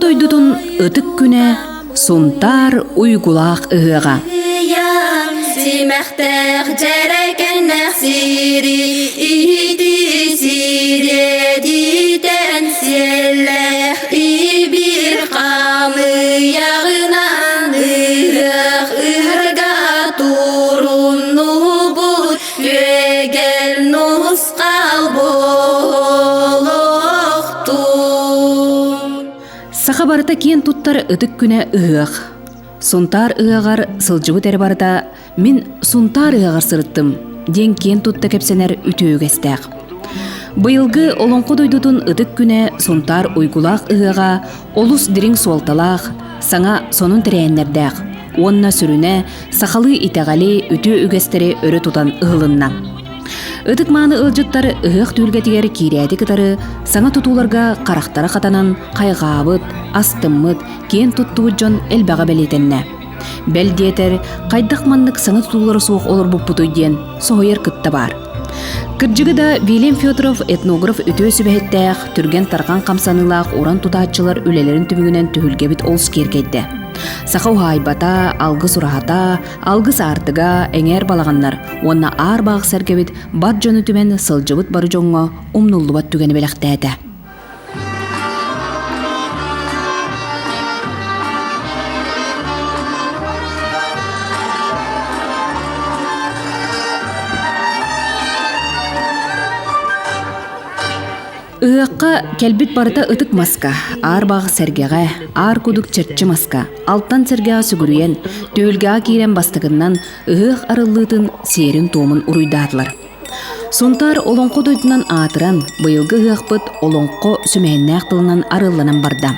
дойдутун ытык күнэ сунтар уйгулаах ыһыга. Симахтах жараканнах сири иди сиредитен селлах ибир камы ягынан ырах ырга турунну бут вегел нускал болохту. Сахабарта киен туттар ытык күнэ ыһыах. Сунтар ыһагар сылжыбы тер барда мен сунтар ыһагар сырыттым. Ден киен тутта кепсенер үтөөгестәк. Быйылгы олонқо дойдутун ытык күнэ сунтар уйгулаах ыһага олус дирин суолталаах, саңа сонун терәйеннердәк. Онна сүрүнә сахалы итәгали үтө үгестери өрө тутан ыһылынна. Ытык мааны ылжыттар ыһыах түүлгэ тигер киирээти кытары саңа тутууларга карактара катанан кайгаабыт, астыммыт, киен туттубут жон элбага белетенне. Бел диетер кайдак маннык саңа тутуулары суох олор буппутуй диен соһойер кытта бар. Кырдьыгыда Вилем Федоров этнограф үтөө сүбэһэттээх түрген тарган камсанылаах уран тутаачылар үлелерин түбүгүнен түһүлгебит олус кииргейде. Саха ухайбата, алгыс урахата, алгыс артыга эңер балаганнар, онна аар baaq сәргебит бат жону түмен сылжыбыт бары жоңго умнуллубат түгени белэхтээте. Ыаққа келбит барыта ытык маска, аар baaq сәргеге, аар кудук черчи маска, алттан сәргеге сүгүрүйен, төөлгеге киирен бастыгыннан ыақ арыллыытын сээрин туумун уруйдаатылар. Сунтар олонқо дойдунан аатыран, быйылгы ыақпыт олонқо сүмээннээх тылынан арылланан барда.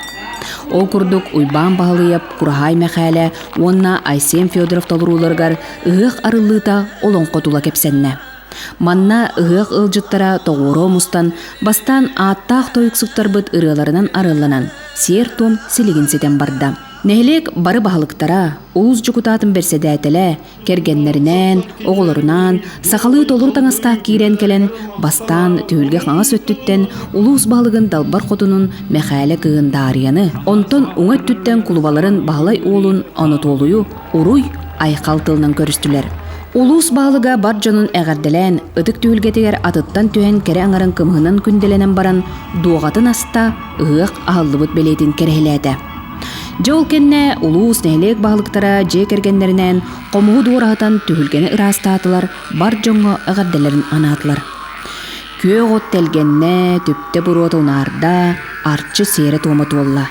Ол курдук уйбаан баалыйап, курахай мэхээле, онна Айсен Федоров толурууларгар ыақ арыллыыта олонқо тула кепсенне. Манна ыһыах ылжыттара тоғуро мустан бастан ааттаах тойуксуктарбыт ырыаларынан арылланан, сер том силигин сетен барда. Нехилек бары баһалыктара, улус жукутатын берседәтеле, кергеннеринен, оголорунан, сахалы толур таңастаах киирен келен, бастан түйүлге хаңас өттүттен, улус баһалыгын далбар хотунун мэхээле кыгындарыяны, онтон уңа түттен кулубаларын баһалай уолун онутолую, уруй айқалтылынан көрүстүлер. Улус баалыга бар жонун әгәрделән, ытык түйілгетігер атыттан түйен кәрі аңарын кымғынан күнделенен баран дуағатын аста ыық ахаллыбыт белейтін кәрәхіләді. Жол кенне улус нәйлек баалыктара же кергенлерінен қомуғы дуырағытан түйілгені ырастатылар, бар жоңғы әгәрделерін анатылар. Көй ғот телгенне түпте бұруаты унарда арчы сері туымат олла.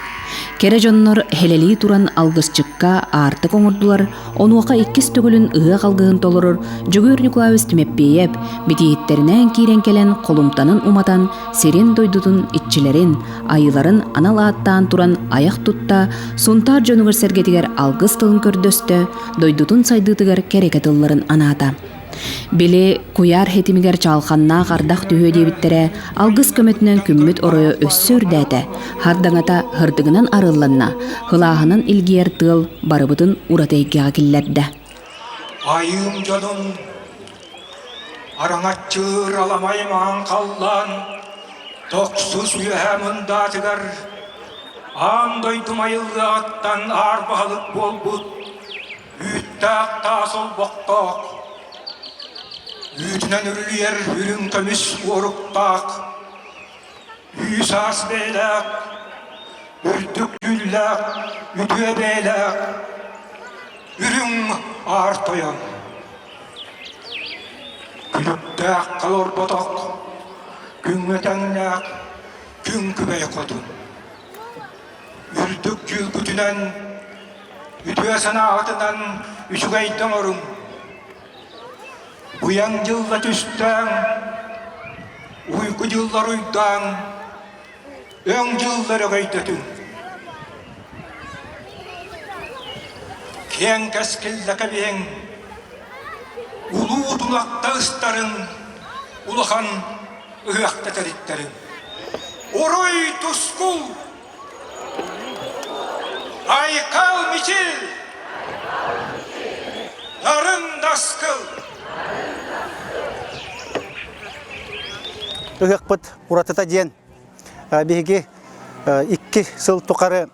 Кере жоннор хелели туран алгысчыкка арты коңурдулар, онуака иккис төгүлүн ыа калгыын толорор, Жөгөр Николаевич Тимеппеев битииттеринен киирен келен колумтанын уматан серен дойдутун итчилерин, айыларын анал ааттаан туран аяк тутта, сунтар жонугар сергетигер алгыс тылын көрдөстө, дойдутун сайдыытыгар кереке тылларын анаата. Били куяр хетимигер чалханна кардах түйө дебиттере алгыс көмөтүнөн күммүт оройо өссүрдәте, хардаңата хырдыгынан арылланна, хылаахынан илгиер тыл барыбытын уратайгага киллерде. Айым жодун араңатчыр аламайман қаллан, токсус үйәмында тігер, андойдум айылы аттан арбағылық болбут, үйттәк тасыл боқтақ, Ütünen ürüyer ürün kömüs uğruktak, Üsas beylek, ürdük güllek, ütüye beylek, Ürün artoyan. Külüptek kalor botak, gün ötenlek, gün kübey kodun. Ürdük gülgütünen, ütüye sanatından üçügeyden orun. Uyan yılla tüsten, uyku yıllar uydan, ön yılları gaytetün. Ken keskille kebihen, ulu tulakta ıstarın, uluhan ıhakta teritlerin. Oruy tuskul, aykal miçil, narın daskıl. Ыгыкпыт уратыта диен биһиги икки сыл тукары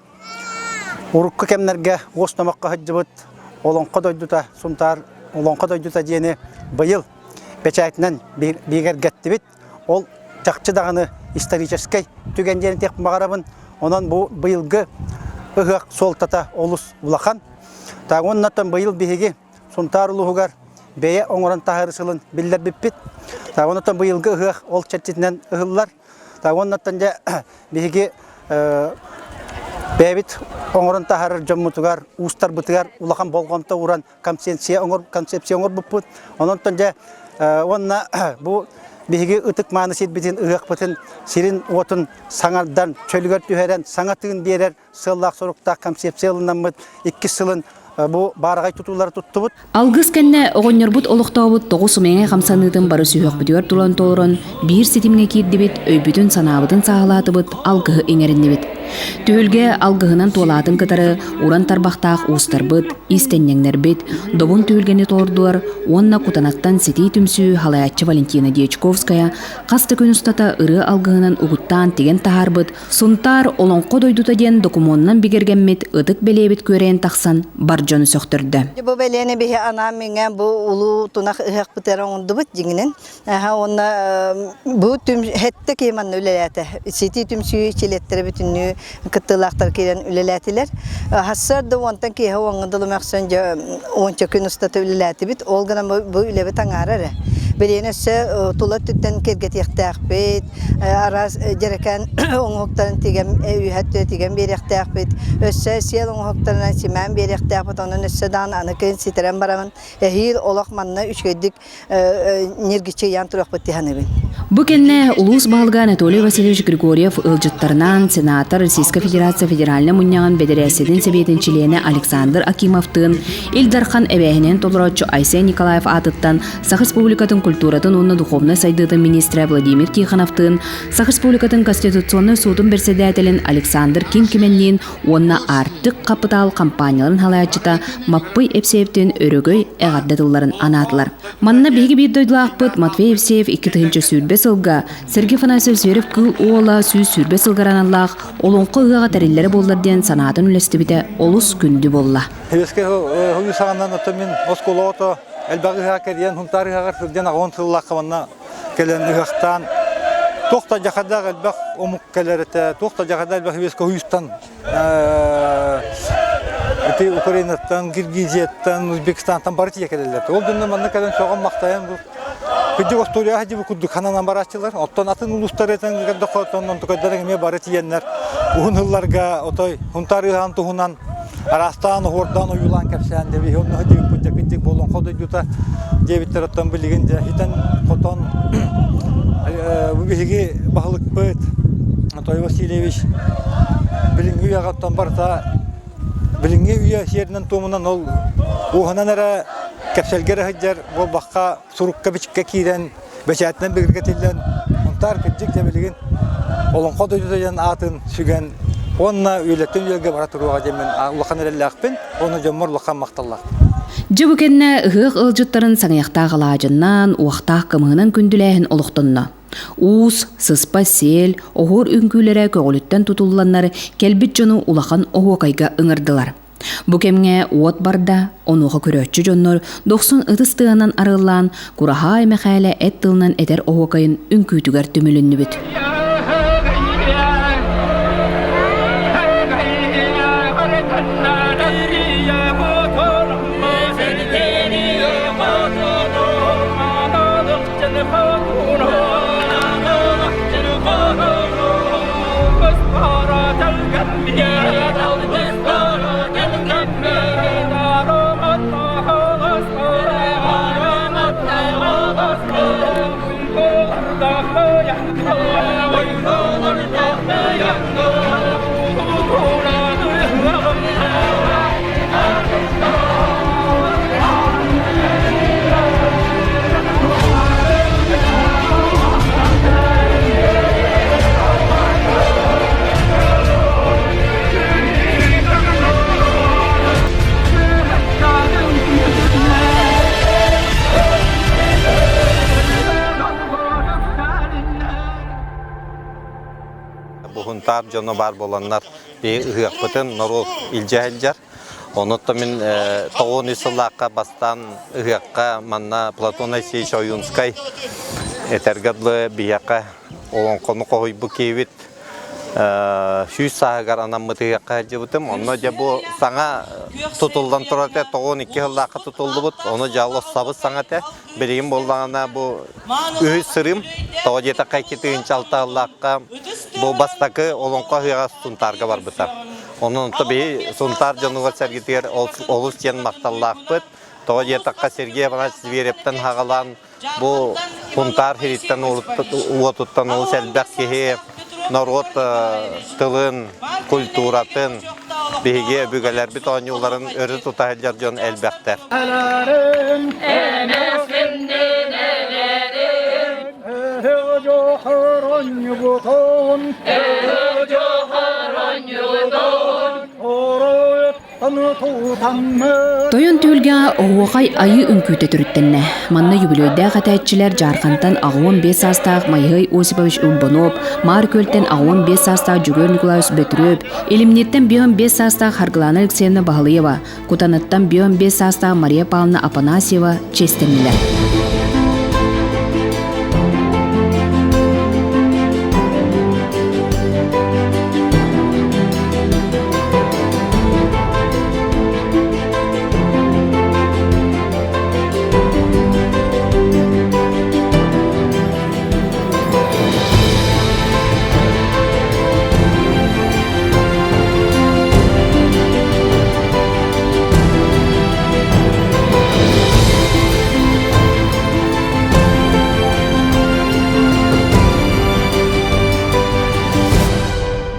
урукка кемнерге остамакка хаджыбыт олонко дойдута сунтар олонко дойдута дiyeni быйыл печатынан бигергеттибит ол жакчы даганы исторический түгендерин тек магарабын онон бу быйылгы ыгак солтата олус улахан тагоннатан быйыл биһиги сунтар улугар бее оңорон тахарысылын биллер биппит тагоннатан быйылгы ыгак ол чаттинен ыгыллар тагоннатан же биһиги бебит оңорон тахарыр жоммутугар устар бутугар улахан болгонто уран концепция оңор буппут ононтон же онна бу биһиги ытык маанысыт битин ыгак бутын сирин отун саңардан чөлгөр түһәрен саңатыгын берер сыллак сорукта концепцияланмыт 2 сылын бу барагай тутулар туттубут. Алгыс кенне огоннорбут олуктообут 9 меңе камсаныдын бары сүйөк бүтүөр туран толорон бир сетимге кирдибит өйбүтүн санаабытын сагалаатыбыт алгыһы эңериннибит. Түүлге алгыһынан туалаатын кытары уран тарбактаах устарбыт, истеннеңнербит, добун түүлгени тордуар, онна кутанаттан сети түмсүү халаячы Валентина Дьячковская касты күн устата ыры алгыһынан угуттаан теген тахарбыт, сунтар олонко дойдута ден документнан бигергенмит ытык белебит көрен таксан баржону сөктөрдү. Бу белене бихи ана меңе бу улуу тунак ыхак бытероңдубут жиңинен. Онна бу түм хетте кеман үлеләте. Сети түмсүү чилеттер бүтүнү кыттылактар келен үлеләтилер. Хассарды онтан ки хаваңдылы максан жа онча күн устата үлеләти бит. Ол гана бу үлебе таңарары. Беленесе тулат түттен кергет яктак бит. Арас жерекан оңоктан тигем үйәттә тигем беректак бит. Өссә сел оңоктан симән беректак бит. Онун өссәдан аныкын ситерен барамын. Хил олакманна үчгедик нергиче янтырак бит ханыбы. Бу кенне улус балга Анатолий Васильевич Григорьев ылжыттарынан сенатор Российской Федерация федеральный муньяган бедересидин себетин члены Александр Акимовтын, Илдархан эбэхинен толорочу Айсен Николаев атыттан, Сах Республикатын культуратын онна духовный сайдытын министры Владимир Тихоновтын, Сах Республикатын конституционный судын председателин Александр Кинкименнин, онна артык капитал компанияларын халаячыта маппы эпсептен өрөгөй эгардатыларын анатылар. Манна беги бир дойдулаакпыт Матвей Евсеев 2-нчы сүрбе сылга, Сергей Афанасьев Зверев кыл уола сүүс сүрбе сылгараналлаах, олонко ыгага тариллери болларден санаатын үлестибите олус күндү болла. Хевеске хуюсаганнан отомин осколото элбагыга керен хунтарыга сырден агон сыллаккаманна келен ыгактан тохта жахада элбак омук келерете тохта жахада элбак хевеске хуюстан эти Украинаттан, Киргизияттан, Узбекистантан партия келелер. Ол дүннен манна келен соған мактаян бу. Күдү Австрия хажы бу күдү хананан барачылар. Оттон атын улустар этен герде котоннон тукайдар эме бары тиеннер. Ухунларга отой хунтарыган тухунан Арастан хордан уюлан кепсән деп онны хажы күдү китик болон коды жута дебиттераттан билигенде хитен котон бу биги баһлык бит. Анатолий Васильевич билинги ягаттан барта Билинге үйе серінен тумынан ол уғынан әрі кәпселгері хыджар ол баққа сұрыққа бічікке кейден бәшәтінен бігіргетілден ұнтар күджік жәбілігін олыңқа дойдыдан атын сүген онына үйлеттен үйелге бара тұруға жемен ұлақан әрелі ақпен оны жомыр ұлақан мақталлақ. Жабу кенне ыгық ылжыттарын саңаяқтағы лажыннан уақтақ кымығынан күнділәйін олықтынна. Уус, сыспа сел, оғыр үңкүлері көгіліттен тұтылыланлары келбіт жону улақан оғуқайға ыңырдылар. Бу кемге уот барда, онуға көрөтчі жоннор 90 ытыстығынан арылан, кураха эмехәлі әт тылынан әтер оғуқайын үңкүйтігер түмілінні біт. bu huntar jono bar bolanlar bir ıhıqpıtın norul ilceheljar. Onu tamin toğun ısılaqqa bastan ıhıqqa manna Platon Alексеевич Oyunskay etergadlı biyaqqa olan konu qoy bu kevit şu sahagar anamıtıya qajıbıtım. Onu da bu sana tutuldan turate toğun 2 yıllaqqa tutuldu but. Onu jallos sabı sana te bilgin bolğana bu ühü sırım toğa jeta qaykitığınca 6 yıllaqqa bu bastaqı olonqa hıya suntarga var buta. Onun tabi suntar jonuga sergiter olus jen maqtallaqpıt. Toğa jeta qa Sergey bana Zverev'ten hagalan bu suntar hiritten uotuttan ol selbaq kehe narot tılın, kulturatın, bihige bügeler bit oyuncuların örü tutahılcar jon elbekter. Toyun tülge oğuqay ayı ünküte türüttenne. Manna юбилейдә қатайчылар Жарқантан ағуын 5 састақ Майгай Осипович Улбанов, Маркөлтен ағуын 5 састақ Жүгөр Николаевич Бетрөп, Элимнеттен бион 5 састақ Харгалана Алексеевна Бағалыева, Кутанаттан бион 5 састақ Мария Павловна Апанасьева честенілер.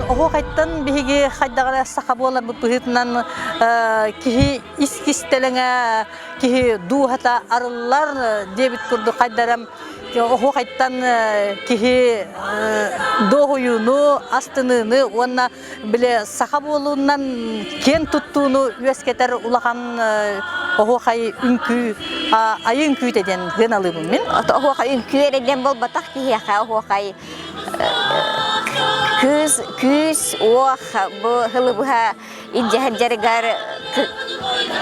Oğuqayttan bihigi xaydağara saxabolar bu pıhıtından kihi iskistelenge kihi duhata arılar debit kurdu xaydaram oğuqayttan kihi doğuyunu astınını ona bile saxabolundan ken tuttuğunu üesketer ulaqan oğuqay ünkü ayın küteden hınalı bu min. Oğuqay ünkü ereden bol batak kihi oğuqay Küs, bu hılıbıha incehencergar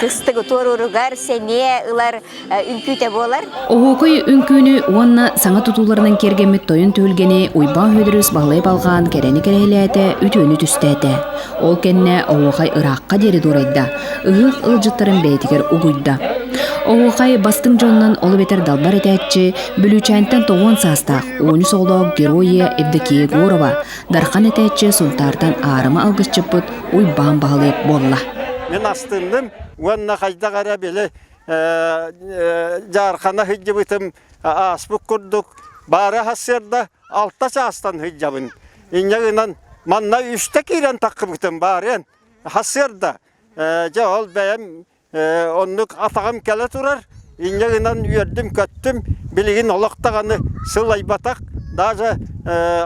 kıstıgı torurugar seneye ılar ünküte bolar. Oğuqay ünkünü onna sağa tutularının kergemit toyun tülgeni uyban hödürüs bağlayıp alған kereni kereylete ütünü tüstete. Ol kenne oğuqay ıraqqa deri durayda, ığıq ılcıttарын beytiger uğuyda. Oğuqay bastın jonnan olu beter dalbar etәtçi, bülüçәнтен тоғын састақ, оны солдау героя Евдокия Горова, дарқан etәтчi сунтардан арымы алгысчыпыт uyban bağlayıp bolla. Men astındım, onunla kayda gara bile Jarkana hıccıbıtım asbuk kurduk. Bari hasırda altta astan hıccabın. İnyağınan manna üstte kiren takıbıtım bari hasırda. Cahol beyem onluk atağım kele turar. İnyağınan üyerdim köttüm. Bilgin oluqtağını sılay batak. Daha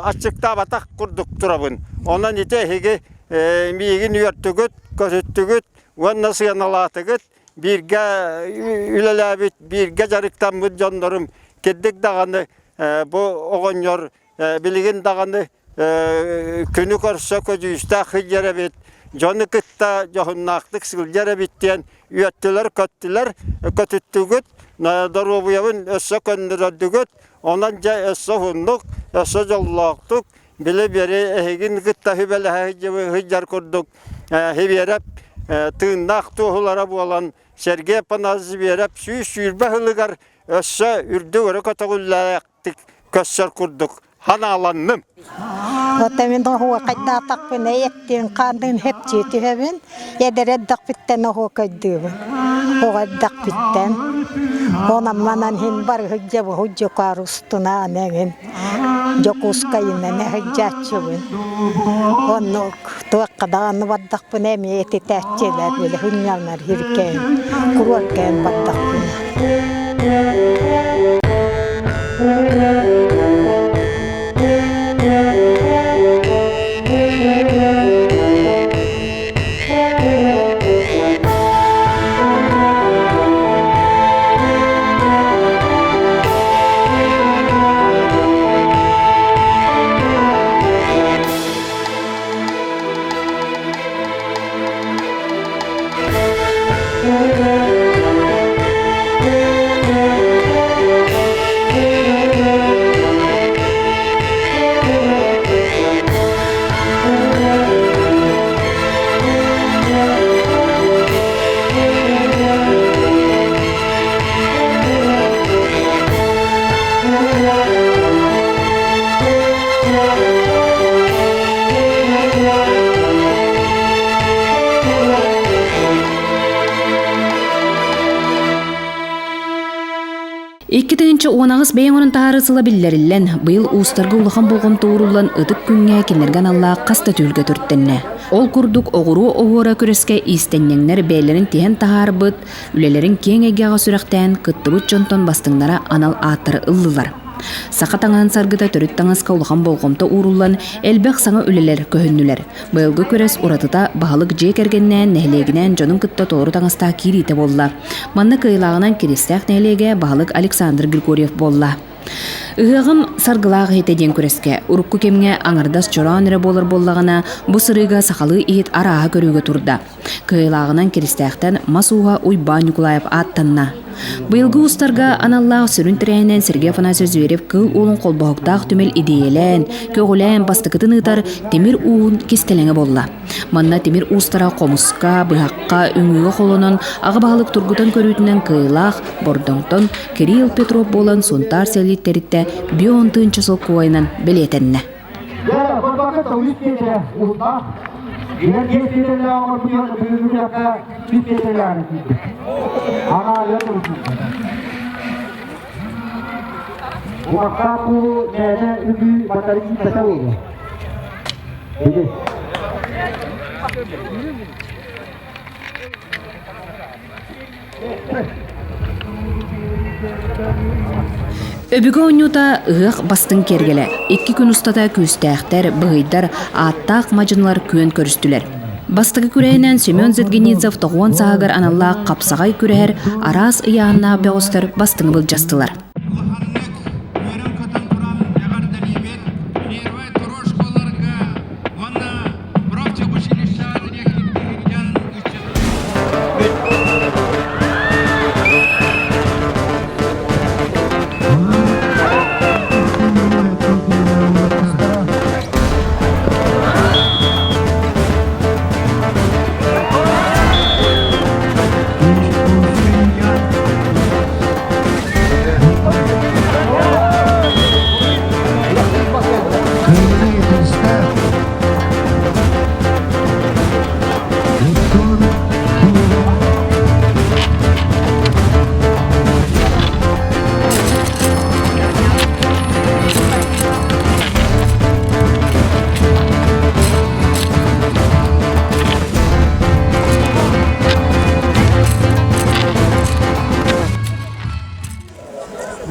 açıkta batak kurduk turabın. Ona nitehigi miyigin üyertügüt, kötüttügüt. Onunla sıyanalatıgıt. Birge ülelebit, birge jarıktan bu jonlarım. Keddik dağını bu oğunyor. Bilgin dağını günü korsa köcüyüste hıcere bit. Jonu kıtta johunnaqtık sılcere bittiyen üyettüler, köttüler, kötüttügüt. Daru bu yavun össe köndüröddügüt. Onanca össe hunduk, össe jollaqtık. Bile beri ehegin kıtta hübele hıccar kurduk. Hüberep tığnaq tuğulara bolan Sergey Panazı berep sürbe hılıgar össe ürdü örü katağullayaktık kösser kurduk. Hanalandım. Otamin doğu kayda takpın ettiğin kandın hep çiğtihevin. Yedere dakpitten oğu kaydığın. Oğu dakpitten. Ona manan hin bar hıcca karustuna anegin. Jokuskayın ne hıccatçıvın. Onu tuğakkadağını baddakpın emiyeti tehçeler bile hınyallar hirkeyin. Kururken baddakpın. Иккетенче уонагыс бейң онын тары сыла биллериллен, быйыл уустарга улахан болгон туурулан ыдык күнгә кинерген алла каста түлгө түрттенне. Ол курдук оғыру оғыра күреске истеннеңнер бәйлерин тиһен тахарбыт, үлелерин кең эгеға сүрәктен кыттыбыт жонтон бастыңнара анал аттары ыллылар. Сақа таңан саргыта төрүт таңаска улахан болгомто уруллан элбек саңа үлелер көһүннүлер. Быйылгы көрес уратыта баһалык жекергеннен нәһлегинен жонун кытта тоору таңаста кирите болла. Манна кыйлагынан киристәк нәһлеге баһалык Александр Григорьев болла. Ыгым саргылағы хетеден күреске, урукку кемге аңардас чоран эре болар боллагана бу сырыга сахалы иет араға көрүүгө турда. Кыйлагынан киристәктен Масуга Уйба Николаев аттанна. Быйылгы устарга аналлах сүрүн тирәһинен Сергей Афанасьевич Зверев кыл улун колбоктак түмел идеялен, көгүлән бастыкытын ытар темир уун кистелеңе болла. Манна темир устара комуска, быхакка, үңүгө холонон ага баалык тургутан көрүүтүнөн кыйлах, бордоңтон Кирилл Петров болан сунтар селиттеритте бион тынчы солкуайнан белетенне. Өбүгө онюта ыгық бастың кергеле. 2 күн устата күстәқтер, бұғыйдар, аттақ мажынлар көн көрістілер. Бастығы күрәйінен Семен Зетгенидзев тоғуан сағығыр аналла қапсағай күрәйір арас ұяғына бәғыстыр бастыңы бұл жастылар.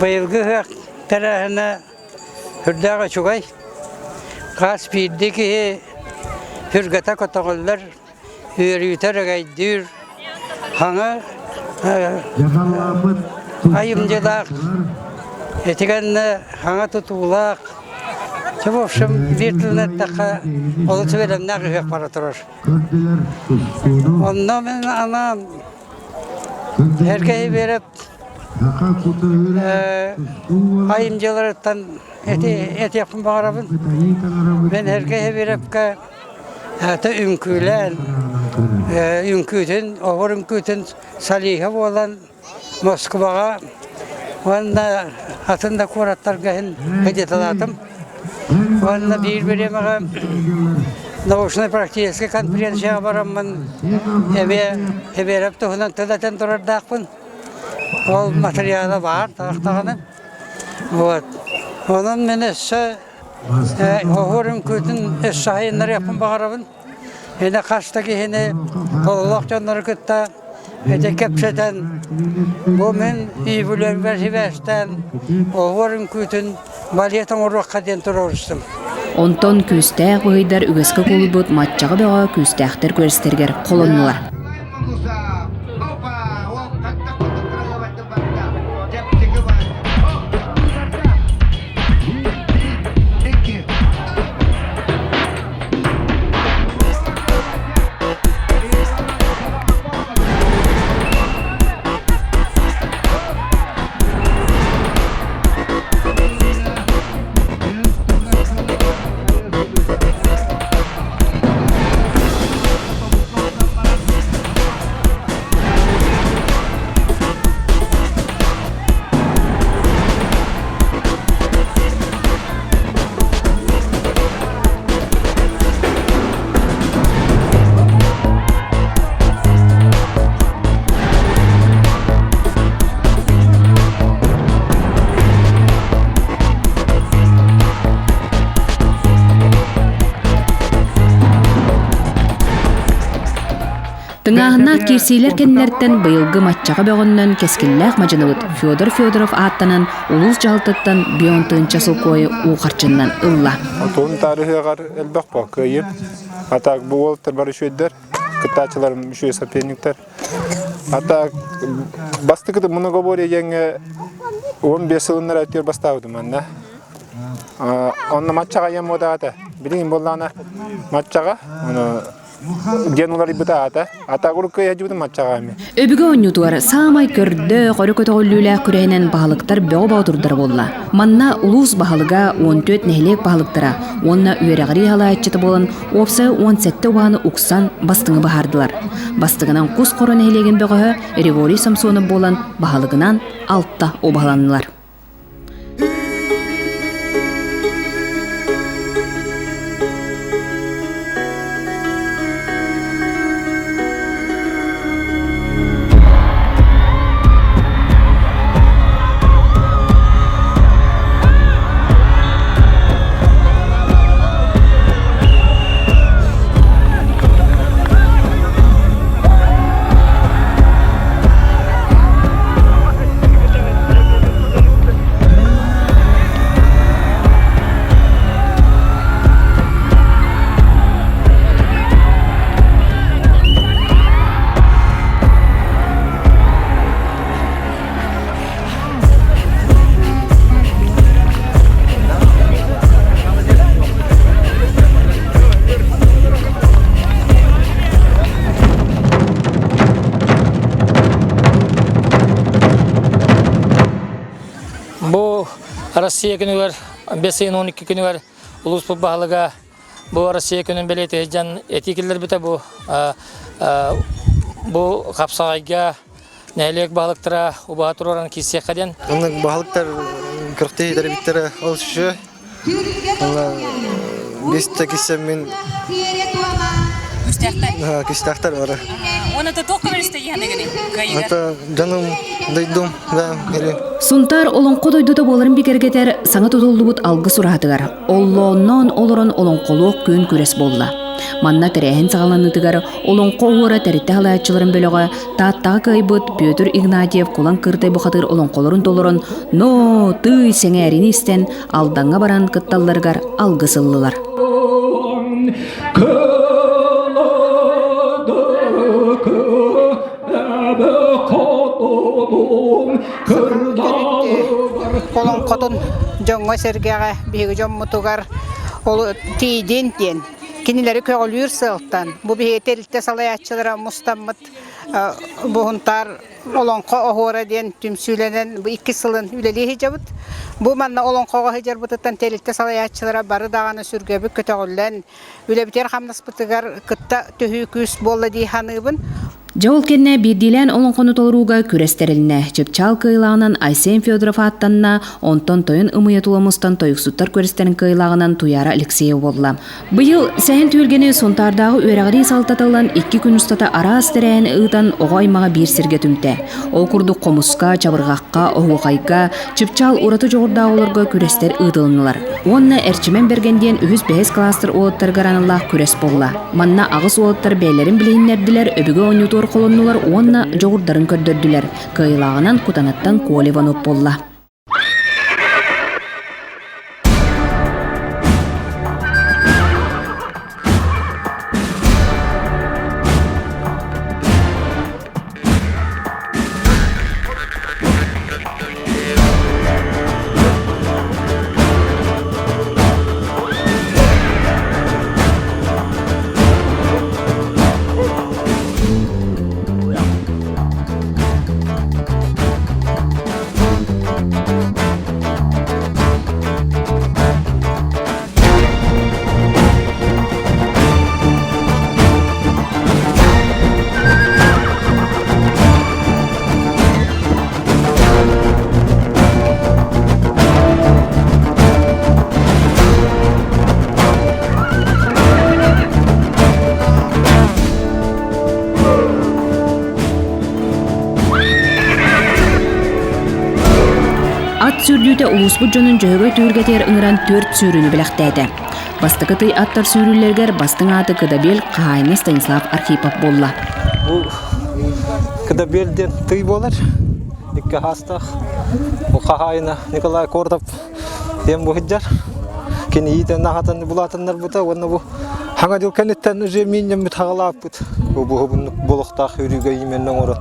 Bayılgı tarafına hırdağa çugay, Kaspiy'deki hırgata kotakollar yürüter gaydır, hana ayımcılak, etikenle hana tutulak, çabukşum bir tünettaka olu söylem ne kadar para durur. Ondan ben anam herkese verip ayımcılardan et yapın bağırabın. Ben herkese verip ki hatta ünkülen, ünkütün, oğur ünkütün salihı olan Moskova'ya onunla atında kuratlar gehen hediye aladım. Onunla birbirime nauşna praktiske konferansiya varamın verip tohunan tadaten durardakpın. Ol materyali var, tağını. Onun menesi oğurum kütün eşyayınları yapın bağırabın. Yine kaçtaki yine kololak canları kütte kepseden bu men iyi bülür versivesten oğurum kütün maliyetin orukka den tururustum. Onton küstәq бұғыдар үгіскі қолыбыт матчағы бәға küstәқтер көрістергер қолонылар. Тыңаһына кирсейлер кеннерттен быйылгы матчаға бөгөннөн кескиллээх мажыныбыт Федор Федоров аттанан улус жалтыттан бион тыынча сылкойы уухарчыннан ылла. Тон тарихыгар элбек по кыйын. Атак бу олтар бар үшөйдер. Кытачылар үшөй соперниктер. Атак бастыкы муну говоря еңе 15 жылдар өтөр бастадым анда. Онна матчага ем одата. Билин боллана матчага Генулар ибитаата атагуркы яжыбын матчагами. Өбүгө оннутуар самай көрдө корокотоллүлэ күрәнен баһалыктар бөгө баутурдар болла. Манна улус баһалыга 14 нехлек баһалыктара, онна үерәгри халаачыты болан опса 17 убаны уксан бастыңы бахардылар. Бастыгынан кус корон нехлеген бөгө Григорий Самсонов болан баһалыгынан 6 обаланнылар. Россия күнүгөр 5-12 күнүгөр улус баһалыга бу Россия күнүн белете жан этикиллер бите бу капсагайга нәйлек баһалыктара уба туран кисе каден. Аны баһалыктар 40 дәрбиттер алышы. Аны 5 кисемен кистактар бар. Оны да тоққа берісті егенегіне? Ата жаным дайдым да келе. Сунтар олонқо дойдута боларын бекергетер саңа тотолдубут алгы суратыгар. Оллоннон олорон олонқолуок күн күрес болла. Манна терехен сағаланытыгар олонқо уора тәрітті халаятчыларын бөліға тааттағы кайбыт Петр Игнатьев кулан кыртай бұқатыр олонқоларын толырын но тый сеңәрін істен алдаңа баран кытталларгар алгы сыллылар. Олон котон жоңго сергеге биги жоммутугар ол тийден тен кинилери көгөлүр сылтан бу бихетелте салаячылара мустаммыт бухунтар олонко охора ден түмсүленен бу 2 сылын үлелеhi жабыт бу манна олонкого хежербытыттан телте салаячылара бары даганы сүргөбү көтөгөллен үлебитер хамнаспытыгар кытта төһү күс болла ди ханыбын. Жауыл кенне бирдилен олонқону толыруға күрестеріліне. Чыпчал кыйлағынан Айсен Федоров аттанна, онтон тойын ымыя туламыстан тойықсуттар көрестерін кыйлағынан Туяра Алексеев болла. Бұйыл сәйін түйілгені сонтардағы өрәғри салтатылан 2 күн ұстата ара астерәйін ұйтан оғаймаға бір серге түмте. Ол күрді қомысқа, чабырғаққа, оғуқайға, чыпчал ұраты жоғырдағы оларға күрестер ұйтылынылар. Онна әрчімен бергенден 3-5 кластер олыттар гаранылақ күрес болла. Манна ағыс олыттар бәйлерін білейінерділер, өбігі онюту колоннулар онна жогурдарын көддөрдүлер. Кыйлагынан кутанаттан Коливанов болла. Сүрдүйте улус бұджонын жөйгөй түргетер ыңыран 4 сүріні біліқтәді. Бастыкыты аттар сүйрүлергер бастың аты Кыдабел Кайны Станислав Архипов болла. Бу Кыдабелден тый болар. Икки хастах. Бу Кайны Николай Кордов дем бу хиджар. Кени итен нахатын булатыннар бута, онна бу хаңа дил кенеттен уже минем тагылап бут. Бу болуктак үрүгө именнен орот.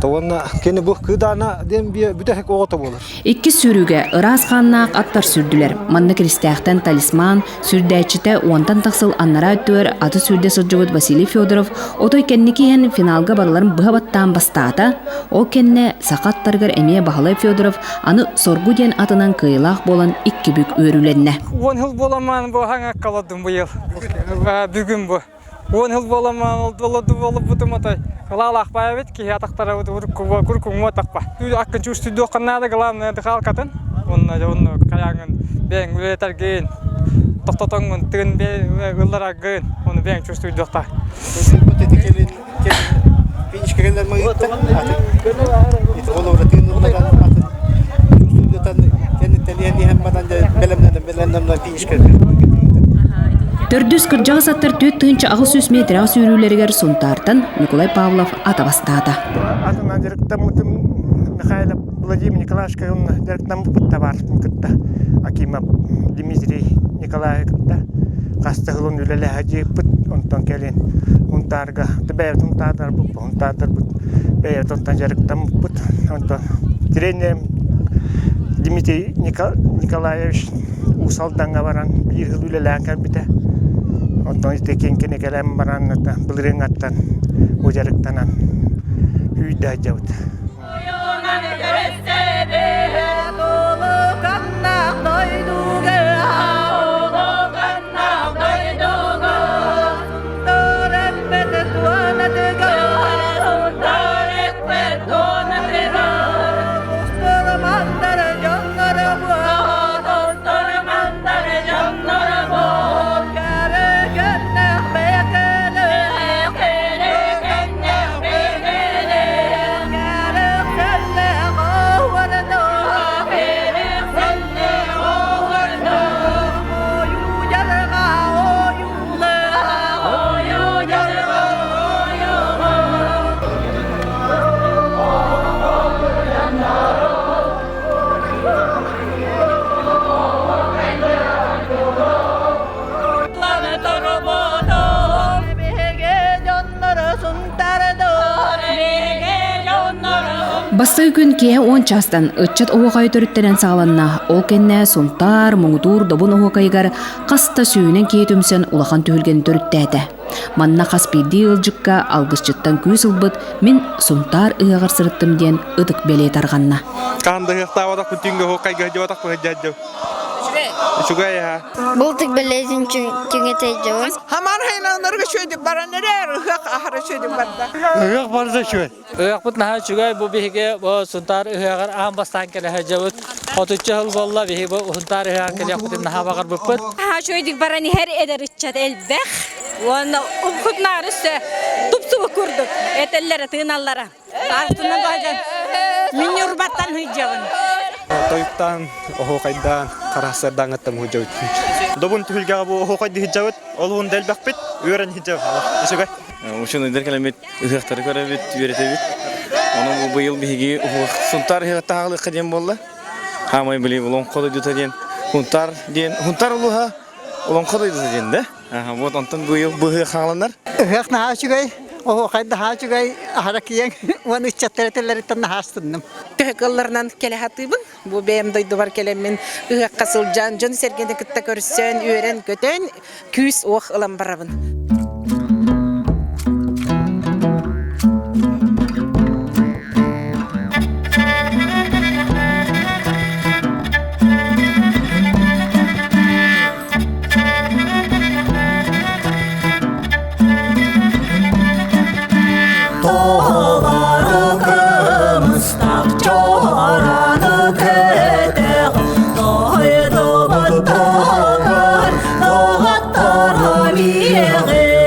Таванна кени бу кыдана дем бие бүтек огото болар. Икки сүйрүгө ырас ханнаак аттар сүрдүлер. Манны Кристиахтан талисман сүрдәчите онтан таксыл аннара өттөр аты сүрдө сылжыгыт Василий Федоров отой кенникиен финалга барларын быхабаттан бастаата. О кенне сакаттаргар эмие Бахалай Федоров аны соргу ден атынан кыйлах болан икки бүк өрүленне. 10 жыл боламан бу хаңа каладым быйыл. Бүгүн бу. 10 жыл боламан болуп бутуматай. Калалах байбет ки атактара куркуң мотакпа. Аккын студио канада главное халкатын. Онна каяңын бең үлетерген. Токтотоңун тыгын ылдарагын. Оны бең студиота. Пинчкелер магитта. Ит олора тыгын ылдарагын. Студиотан тенетелени хэммадан белемнен пинчкелер. Төрдүс кыржагы саттар 4-600 метр сүйрүүлергер сунтартан Николай Павлов атабастаата. Атынан директор Михаил Владимир Николаевич он директор товар кытта Акимов Дмитрий Николаевич кытта кастыгылын үлеле хаҗи пут онтон келин унтарга тебер унтадар бу унтадар бу бер тонтан директор пут онтон тренер Дмитрий Николаевич усалданга баран бир үлеле кабите онтон текен кенекелем баран билрен аттан ожарыктанан үйдө жабыт. Басты күн кие 10 частан ытчат оғай төрүттенен сағаланна, ол кенне сунтар, мұңдур, добын оғайгар қаста сүйінен кейтімсен улахан түйілген төрүттәді. Манна қаспиді ылжыққа алғысчыттан күйс ылбыт, мен сунтар ұғағыр сырыттым ден ұдық беле тарғанна. Қанды ұқтавадақ күтінгі оғайға жауадақ бұғыджады. Шугай ha. Bultuk belezin çüngete jawaz. Hamar haylanlarga şöydük baranlar ıhaq ahara şöydük barda. Ihaq barda şöy. Ihaq butna ha şugay bu bihige bu suntar ıhaqar aham bastan kele hajavut. Otutça hıl bolla bihi bu suntar ıhaq kele yakutin naha bakar buput. Ha şöydük barani her eder içat elbek. Ona ukutnar üstü tupsu kurduk. Etellere tığınallara. Artınan bacan. Min yurbattan hıcavın. Toyuktan oğaydan karasırdan attım hıcavut. Dobun tühülgâ bu oğaydı hıcavut. Oluğun del bakbit, öğren hıcavut. Şugay. Uşun öder kalamet ıhaqtarı karabit, üretebit. Onun bu yıl bihigi suntar hıqta ağlı qadem bolla. Hamay bili ulon qodu duta diyen. Huntar uluha ulon qodu duta diyen de. Bu ondan bu yıl bu hıqalanlar. Ihaq naha şugay. O kayda hacıgay harakiyen onu çattereteleri tanı hastınım. Kıhıklarından kele hatibın. Bu benim duydu var kelemin ıhak kasılcan. Jön sergende kıtta görsen, öğren götön. Küs oğ ılan barabın. Yeah.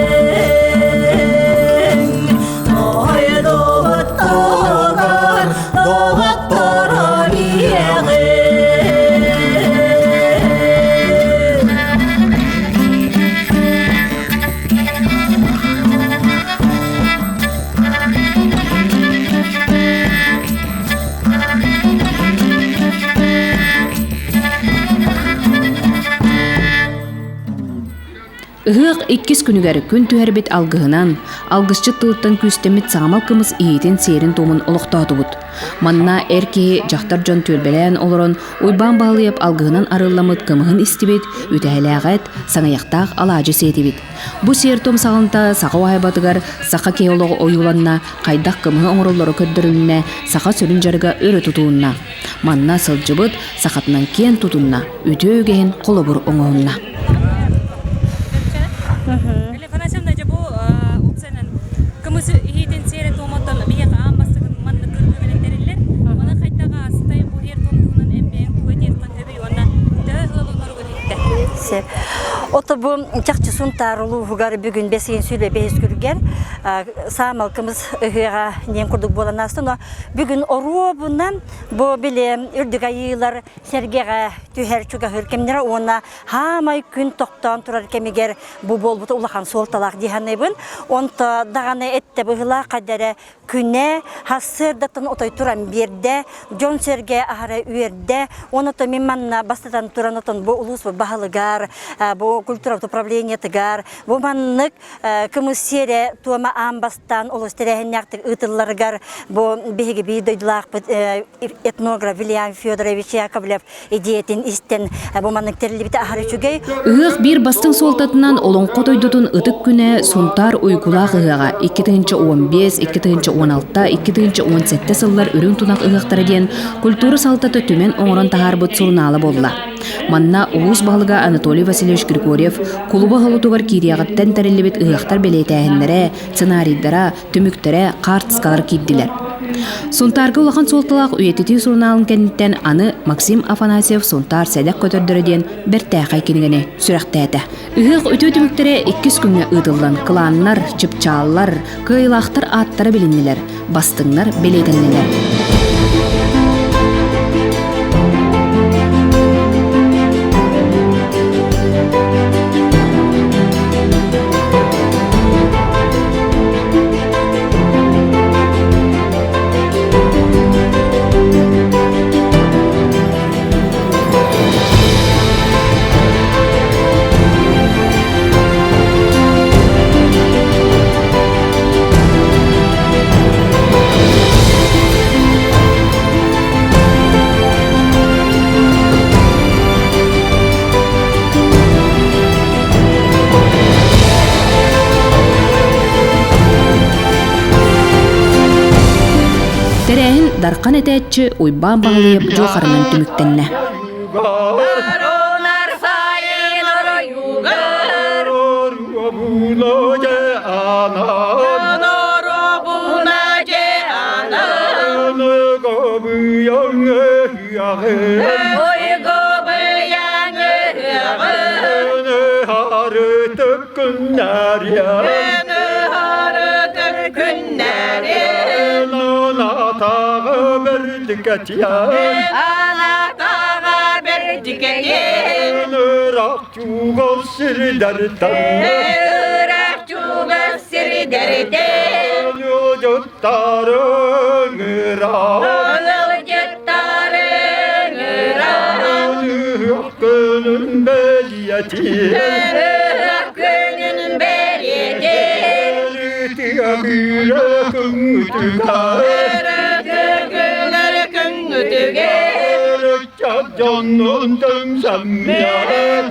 Ыһык 2 күнүгер күн түһәрбит алгыһынан, алгысчы тылыттан күстемит саамал кымыз иетин серин томун олохтоотубут. Манна эрки жактар жон төлбелен олорон уйбан баалыйып алгыһынан арылламыт кымыһын истибит, үтәһэлээгэт, саңаяқтақ алаажы сетибит. Бу сер том сагалынта саға уайбатыгар сақа кейолого оюланна, кайдак кымыһы оңороллору көддөрүнне, сақа сөрүн жарыга өрө тутуунна. Манна сылжыбыт сақатынан кен тутунна, үтөөгehen колобур оңоонна. Ото bu çakçısın tarulu hugar bugün besin süle behes külger samalkımız ıhığa nem kurduk bolanasın bugün oru bundan bu bile ürdük ayılar sergege tüher çuga hırkemlere ona hamay gün toktan turar kemiger bu bol bu ulahan soltalak dihanebin onta dağına ette bıhıla kadere küne hasırdatın otoy turan birde John Serge ahara üyerde onu da mimanna bastatan turanatın bu ulus bu bahalıgar bu культура управления тыгар, бу маннык комиссия туама амбастан олостерехняктык ытылларгар, бу беги бидойдлак этнограф Вильям Федорович Яковлев идеятин истен бу маннык терилибите ахарычугей. Ыгык бир бастың солтатынан олоңко тойдутун ытык күнэ сунтар уйгулак ыгыга 2015, 2016, 2017 сыллар үрүн тунак ыгыктары ден культура салтаты төмен оңорон тахарбыт сурнаалы болла. Манна улус балыга Анатолий Васильевич Григорьев кулуба холутугар кириягаттан тәрелебет ыгыктар белетәһеннәре, сценарийдара, төмүктәре, картскалар киддиләр. Сунтарга улахан солталак уетити журналын кенттен аны Максим Афанасьев сунтар сәдәк көтөрдөрөден бертәхай кингене сүрәктәтә. Ыгык өтө төмүктәре 2 күнгә ыдылган кланнар, чыпчаллар, кыйлактар аттары билиннеләр, бастыңнар белетәннеләр. Дарқан этәтчі уйбан бағылайып жоқарынан түміктенне. Anatağa berdikeye Irak çuğu sirderden Irak çuğu sirderden Yocuttarın Irak Yocuttarın Irak Hakkının beliyeti Hakkının beliyeti Tiyagire kıngıtıgar Canın tümsemmiyet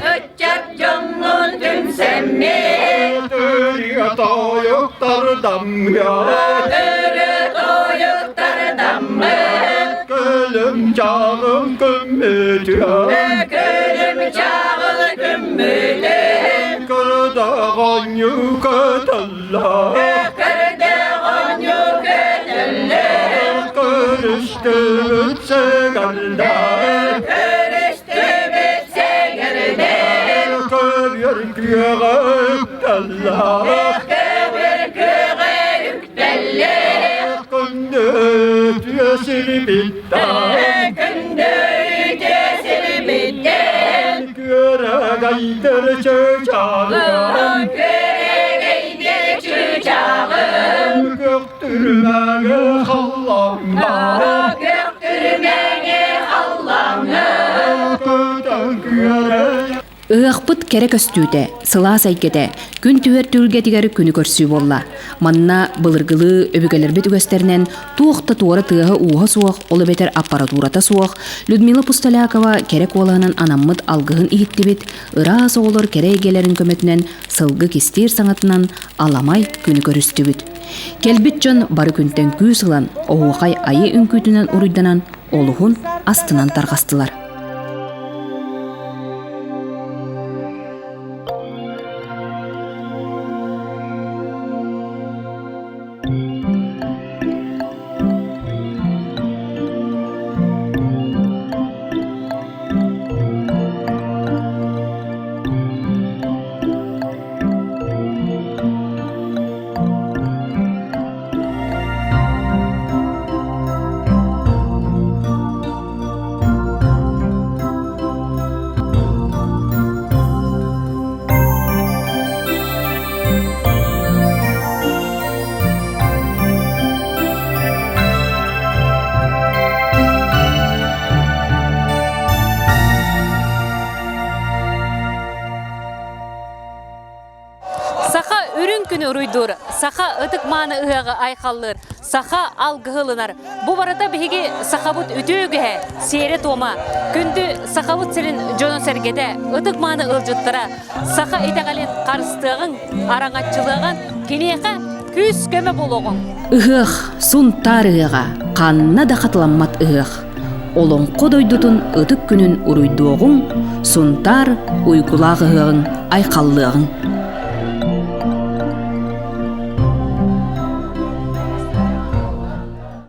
Canın tümsemmiyet Dörüye toyuktar damyat Dörüye toyuktar damyat Gülüm çağın kümmütüyen Gülüm çağın kümmütüyen Kırdağın yüketella Kırdağın yüketella Kırıştırıp segerler Kündüt yesir bitten Kündüt yesir bitten Göre gaydır çöçağım Göre gaydır çöçağım Göktürmeye hallanma Göktürmeye hallanma Köten göre Ыақпыт керек өстүүте, сыла сайкете, күн түер түлге тигері күні көрсүү болла. Манна былыргылы өбігелербет үгестерінен туықта туары тыға уға суақ, олы бетер аппаратурата суақ, Людмила Пусталякова керек олағынан анаммыт алғығын иіттібет, ыра соғылыр керегелерін көметінен сылғы кестер саңатынан аламай күні көрістібет. Келбет жон бары күнтен күй сылан, оғуқай айы үнкүтінен ұруйданан, олығын астынан тарғастылар. Уруйдур, саха ытык маны ыгага айхаллыр, саха алгыһылынар. Бу барата биһиги сахабут үтүгүһэ, сере тома. Күндү сахабут серин жоно сергеде, ытык маны ылжыттыра, саха итагалин карыстыгын, араңатчылыгын, кинеха күс көмө болгон. Ыгых, сунтар ыгага, канна да катламмат ыгых. Олон кодойдутун ытык күнүн уруйдуогун, сунтар уйкулагыгын айкаллыгын.